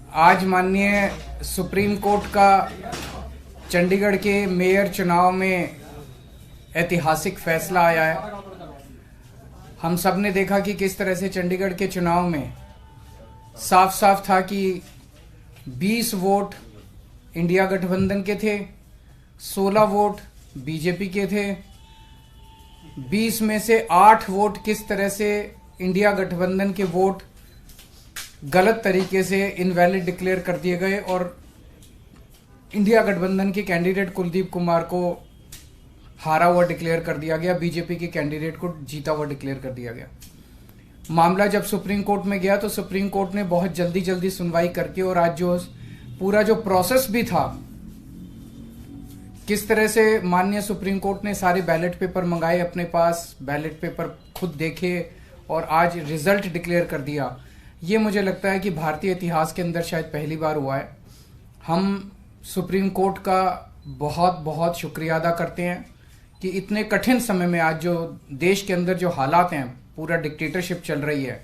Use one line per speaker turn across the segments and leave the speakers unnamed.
आज माननीय supreme court का चंडीगढ़ के मेयर चुनाव में ऐतिहासिक फैसला आया है। हम सब ने देखा कि किस तरह से चंडीगढ़ के चुनाव में साफ साफ था कि 20 वोट इंडिया गठबंधन के थे, 16 वोट बीजेपी के थे। 20 में से 8 वोट किस तरह से इंडिया गठबंधन के वोट गलत तरीके से इनवैलिड डिक्लेयर कर दिए गए और इंडिया गठबंधन के कैंडिडेट कुलदीप कुमार को हारा हुआ डिक्लेयर कर दिया गया, बीजेपी के कैंडिडेट को जीता हुआ डिक्लेयर कर दिया गया। मामला जब सुप्रीम कोर्ट में गया तो सुप्रीम कोर्ट ने बहुत जल्दी सुनवाई करके और आज जो पूरा जो प्रोसेस भी था, किस तरह से माननीय सुप्रीम कोर्ट ने सारे बैलेट पेपर मंगाए अपने पास, बैलेट पेपर खुद देखे और आज रिजल्ट डिक्लेयर कर दिया। ये मुझे लगता है कि भारतीय इतिहास के अंदर शायद पहली बार हुआ है। हम सुप्रीम कोर्ट का बहुत बहुत शुक्रिया अदा करते हैं कि इतने कठिन समय में आज जो देश के अंदर जो हालात हैं, पूरा डिक्टेटरशिप चल रही है,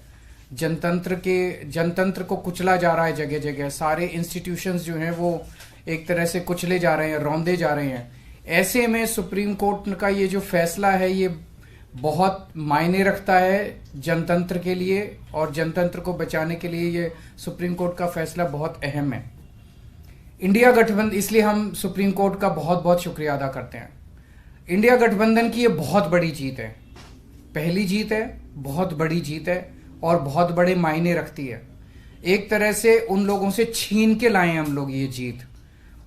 जनतंत्र को कुचला जा रहा है जगह जगह, सारे इंस्टीट्यूशंस जो हैं वो एक तरह से कुचले जा रहे हैं, रौंदे जा रहे हैं। ऐसे में सुप्रीम कोर्ट का ये जो फैसला है ये बहुत मायने रखता है जनतंत्र के लिए और जनतंत्र को बचाने के लिए ये सुप्रीम कोर्ट का फैसला बहुत अहम है। इंडिया गठबंधन, इसलिए हम सुप्रीम कोर्ट का बहुत बहुत शुक्रिया अदा करते हैं। इंडिया गठबंधन की ये बहुत बड़ी जीत है, पहली जीत है, बहुत बड़ी जीत है और बहुत बड़े मायने रखती है। एक तरह से उन लोगों से छीन के लाए हम लोग ये जीत।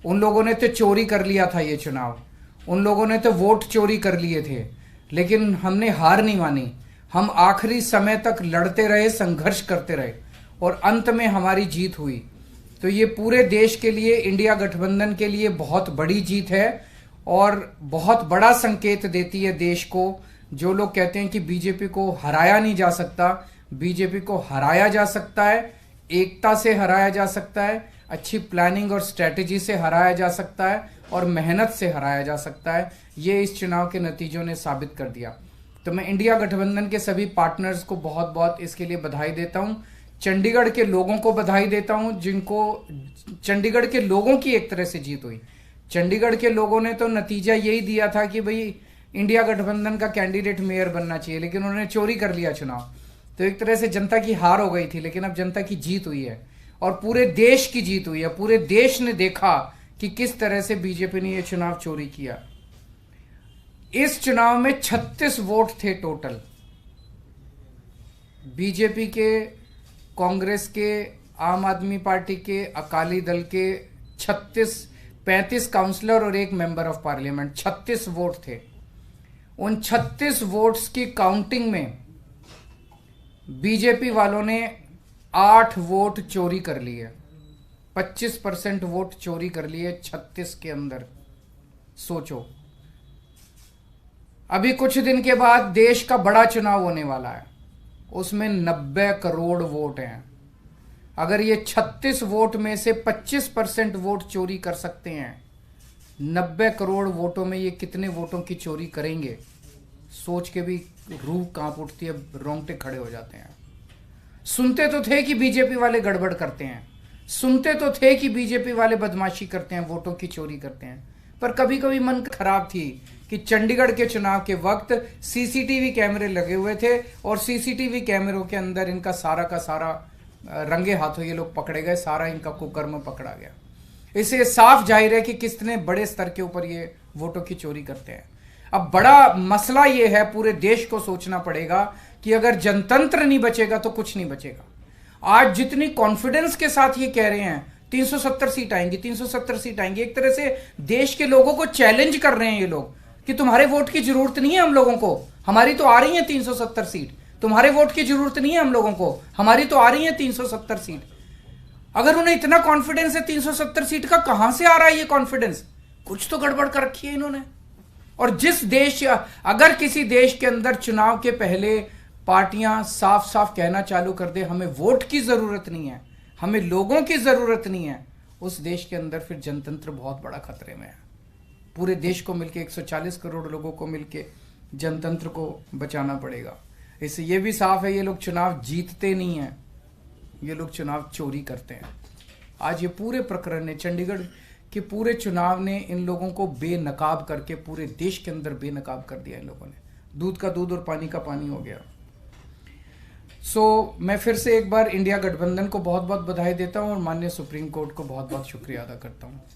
उन लोगों ने तो चोरी कर लिया था ये चुनाव, उन लोगों ने तो वोट चोरी कर लिए थे, लेकिन हमने हार नहीं मानी। हम आखिरी समय तक लड़ते रहे, संघर्ष करते रहे और अंत में हमारी जीत हुई। तो ये पूरे देश के लिए, इंडिया गठबंधन के लिए बहुत बड़ी जीत है और बहुत बड़ा संकेत देती है देश को। जो लोग कहते हैं कि बीजेपी को हराया नहीं जा सकता, बीजेपी को हराया जा सकता है, एकता से हराया जा सकता है, अच्छी प्लानिंग और स्ट्रेटेजी से हराया जा सकता है और मेहनत से हराया जा सकता है। ये इस चुनाव के नतीजों ने साबित कर दिया। तो मैं इंडिया गठबंधन के सभी पार्टनर्स को बहुत बहुत इसके लिए बधाई देता हूं। चंडीगढ़ के लोगों को बधाई देता हूं, जिनको चंडीगढ़ के लोगों की एक तरह से जीत हुई। चंडीगढ़ के लोगों ने तो नतीजा यही दिया था कि भाई इंडिया गठबंधन का कैंडिडेट मेयर बनना चाहिए, लेकिन उन्होंने चोरी कर लिया चुनाव। तो एक तरह से जनता की हार हो गई थी, लेकिन अब जनता की जीत हुई है और पूरे देश की जीत हुई है। पूरे देश ने देखा कि किस तरह से बीजेपी ने यह चुनाव चोरी किया। इस चुनाव में 36 वोट थे टोटल, बीजेपी के, कांग्रेस के, आम आदमी पार्टी के, अकाली दल के 35 काउंसलर और एक मेंबर ऑफ पार्लियामेंट, 36 वोट थे। उन 36 वोट्स की काउंटिंग में बीजेपी वालों ने 8 वोट चोरी कर लिए, 25% वोट चोरी कर लिए 36 के अंदर। सोचो, अभी कुछ दिन के बाद देश का बड़ा चुनाव होने वाला है, उसमें 90 करोड़ वोट हैं। अगर ये 36 वोट में से 25% वोट चोरी कर सकते हैं, 90 करोड़ वोटों में ये कितने वोटों की चोरी करेंगे, सोच के भी रूह कांप उठती है, रोंगटे खड़े हो जाते हैं। सुनते तो थे कि बीजेपी वाले गड़बड़ करते हैं, सुनते तो थे कि बीजेपी वाले बदमाशी करते हैं, वोटों की चोरी करते हैं, पर कभी कभी मन खराब थी कि चंडीगढ़ के चुनाव के वक्त सीसीटीवी कैमरे लगे हुए थे और सीसीटीवी कैमरों के अंदर इनका सारा का सारा रंगे हाथों ये लोग पकड़े गए, सारा इनका कुकर्म पकड़ा गया। इससे साफ जाहिर है कि कितने बड़े स्तर के ऊपर ये वोटों की चोरी करते हैं। अब बड़ा मसला ये है, पूरे देश को सोचना पड़ेगा कि अगर जनतंत्र नहीं बचेगा तो कुछ नहीं बचेगा। आज जितनी कॉन्फिडेंस के साथ ये कह रहे हैं 370 सीट आएंगी, 370 सीट आएंगी, एक तरह से देश के लोगों को चैलेंज कर रहे हैं ये लोग कि तुम्हारे वोट की जरूरत नहीं है हम लोगों को, हमारी तो आ रही है 370 सीट। तुम्हारे वोट की जरूरत नहीं है हम लोगों को, हमारी तो आ रही है 370 सीट। अगर उन्हें इतना कॉन्फिडेंस है 370 सीट का, कहां से आ रहा है ये कॉन्फिडेंस? कुछ तो गड़बड़ कर रखी है इन्होंने। और जिस देश, अगर किसी देश के अंदर चुनाव के पहले पार्टियां साफ साफ कहना चालू कर दे हमें वोट की जरूरत नहीं है, हमें लोगों की जरूरत नहीं है, उस देश के अंदर फिर जनतंत्र बहुत बड़ा खतरे में है। पूरे देश को मिलके, 140 करोड़ लोगों को मिलके जनतंत्र को बचाना पड़ेगा। इससे ये भी साफ है ये लोग चुनाव जीतते नहीं हैं, ये लोग चुनाव चोरी करते हैं। आज ये पूरे प्रकरण ने, चंडीगढ़ के पूरे चुनाव ने इन लोगों को बेनकाब करके पूरे देश के अंदर बेनकाब कर दिया इन लोगों ने। दूध का दूध और पानी का पानी हो गया। मैं फिर से एक बार इंडिया गठबंधन को बहुत बहुत बधाई देता हूं और माननीय सुप्रीम कोर्ट को बहुत बहुत शुक्रिया अदा करता हूं।